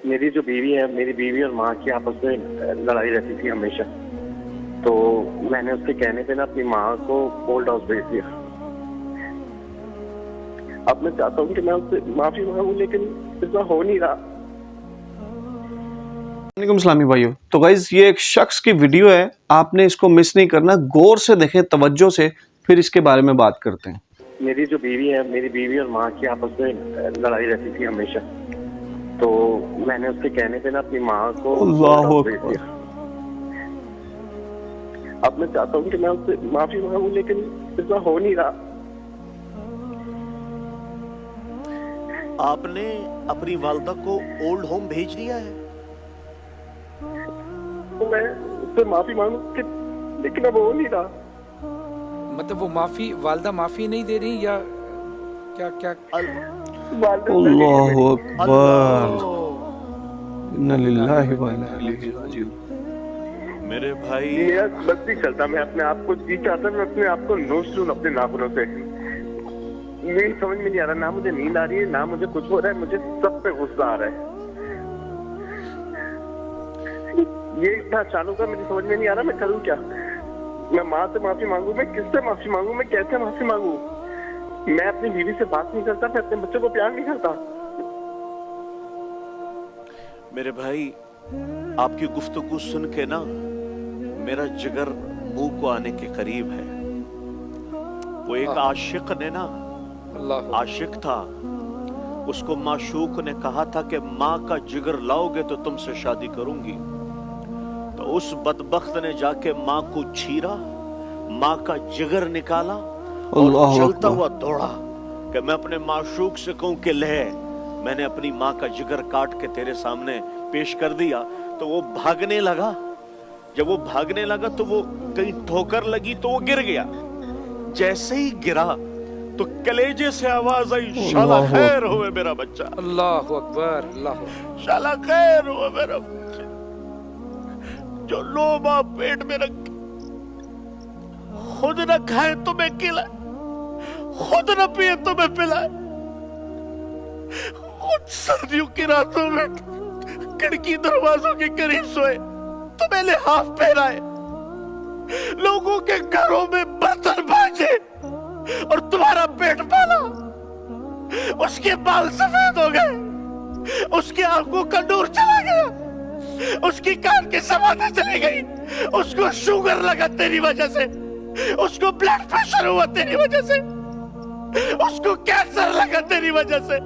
میری جو بیوی ہے، میری بیوی اور ماں کی آپس میں لڑائی رہتی تھی ہمیشہ. تو میں نے اس کے کہنے پہ نا اپنی ماں کو اولڈ ہاؤس بھیج دیا. اب میں چاہتا ہوں کہ میں اس سے معافی مانگوں، لیکن ایسا ہو نہیں رہا. وعلیکم اسلامی بھائیو. تو گائز یہ ایک شخص کی ویڈیو ہے، آپ نے اس کو مس نہیں کرنا، غور سے دیکھیں، توجہ سے، پھر اس کے بارے میں بات کرتے ہیں. میری جو بیوی ہے، میری بیوی اور ماں کی آپس میں لڑائی رہتی تھی ہمیشہ. تو میں نے اس کے کہنے پہ نا اپنی ماں کو اولڈ اللہ ہاؤس بھیج اکبر. دیا. اب میں چاہتا ہوں کہ میں اس سے معافی مانگوں، لیکن ایسا ہو نہیں رہا. آپ نے اپنی والدہ کو اولڈ ہوم بھیج دیا ہے؟ تو میں اس سے معافی مانگوں لیکن اب ہو نہیں رہا. مطلب وہ والدہ معافی نہیں دے رہی یا کیا والدہ اللہ میری اکبر. اللہ انا للہ و انا الیہ راجعون. میرے بھائی، میرا بس نہیں چلتا. میں اپنے آپ کو جی چاہتا، میں اپنے آپ کو نوچ لوں اپنے ناخنوں سے. میری سمجھ میں نہیں آ رہا، نہ مجھے نیند آ رہی ہے، نہ مجھے کچھ ہو رہا ہے. مجھے سب پہ غصہ آ رہا ہے. یہ اتنا اچانک ہے، مجھے سمجھ میں نہیں آ رہا میں کروں کیا. میں ماں سے معافی مانگوں، میں کس سے معافی مانگوں، میں کیسے معافی مانگوں. میں اپنی بیوی سے بات نہیں کرتا، میں اپنے بچوں کو پیار نہیں کرتا. میرے بھائی، آپ کی گفتگو سن کے نا میرا جگر منہ کو آنے کے قریب ہے. وہ ایک عاشق نے نا، اللہ عاشق تھا، اس کو معشوق نے کہا تھا کہ ماں کا جگر لاؤ گے تو تم سے شادی کروں گی. تو اس بدبخت نے جا کے ماں کو چھیرا، ماں کا جگر نکالا اور اللہ چلتا اکبر. ہوا دوڑا کہ میں اپنے معشوق سے کہوں کہ لے، میں نے اپنی ماں کا جگر کاٹ کے تیرے سامنے پیش کر دیا. تو وہ بھاگنے لگا. جب وہ بھاگنے لگا تو وہ کہیں ٹھوکر لگی تو وہ گر گیا. جیسے ہی گرا تو کلیجے سے آواز آئی، شالا اللہ خیر اکبر. ہوئے میرا بچہ، اللہ اکبر. اللہ شالا خیر ہوئے میرا بچہ. جو لوگ آپ پیٹ میں رکھ خود نہ کھائے تمہیں کھلائے، خود نہ پیے تمہیں پلائے، خود سردیوں کی راتوں میں کھڑکی دروازوں کے قریب سوئے، تمہیں لحاف پہنائے، لوگوں کے گھروں میں برتن بھاجے اور تمہارا پیٹ پالا. اس کے بال سفید ہو گئے، اس کی آنکھوں کا نور چلا گیا، اس کی کان کی سماعتیں چلی گئی، اس کو شوگر لگا تیری وجہ سے، اس کو بلڈ پریشر ہوا تیری وجہ سے، اس کو کینسر لگا تیری وجہ سے،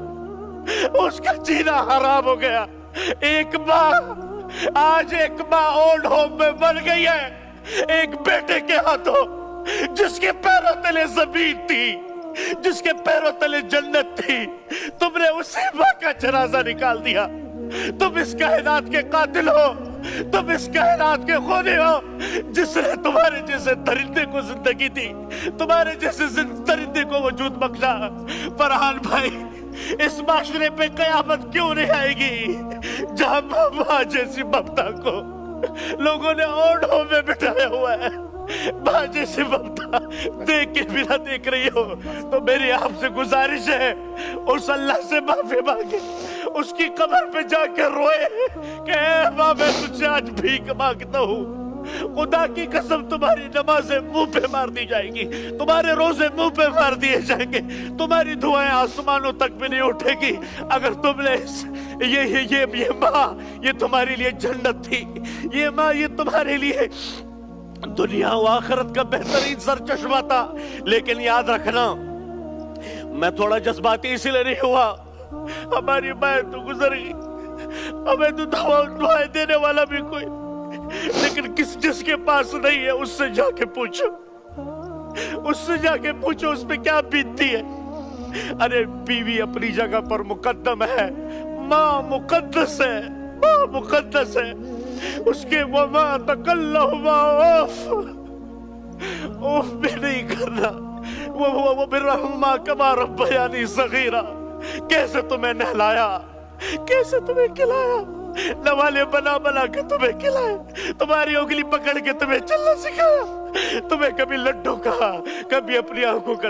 اس کا جینا حرام ہو گیا. ایک ماں، آج ایک ماں اولڈ ہوم میں مر گئی ہے ایک بیٹے کے ہاتھوں، جس کے پیروں تلے زمین تھی، جس کے پیروں تلے جنت تھی. تم نے اسی ماں کا جنازہ نکال دیا. تم اس کائنات کے قاتل ہو، تم اس کائنات کے خونی ہو، جس نے تمہارے جیسے درندے کو زندگی دی، تمہارے جیسے درندے کو وجود بخشا. فرحان بھائی، اس معاشرے پہ قیامت کیوں نہیں آئے گی جہاں ماں جیسی ممتا کو لوگوں نے اولڈ ہوم میں بٹھایا ہوا ہے. ماں جیسی ممتا دیکھ کے بھی نہ دیکھ رہی ہو تو میری آپ سے گزارش ہے، اس اللہ سے معافی مانگے، اس کی قبر پہ جا کے روئے کہ اے ماں، میں تجھ سے آج بھیک مانگتا ہوں. خدا کی قسم تمہاری نمازیں منہ پہ مار دی جائیں گی، تمہارے روزے منہ پہ مار دیے جائیں گے، تمہاری دعائیں آسمانوں تک بھی نہیں اٹھے گی اگر تم نے یہ ماں، یہ تمہارے لیے جنت تھی، یہ ماں یہ تمہارے لیے دنیا و آخرت کا بہترین سرچشمہ تھا. لیکن یاد رکھنا، میں تھوڑا جذباتی اسی لیے نہیں ہوا، ہماری ماں تو گزر گئی، ہمیں تو دعائیں دینے والا بھی کوئی، لیکن جس کے پاس نہیں ہے اس سے جا کے پوچھو، اس سے جا کے پوچھو اس پہ کیا بیتتی ہے. ارے بیوی اپنی جگہ پر مقدم ہے، ماں مقدس ہے، ماں مقدس ہے. اس کے وما تکلہما اوف بھی نہیں کرنا. وہ برحما کما ربیانی صغیرہ، کیسے تمہیں نہلایا، کیسے تمہیں کھلایا، نوالے بنا بنا کے تمہیں کھلائے، تمہاری انگلی پکڑ کے تمہیں چلنا سکھایا، تمہیں کبھی لڈو کہا، کبھی اپنی آنکھوں کا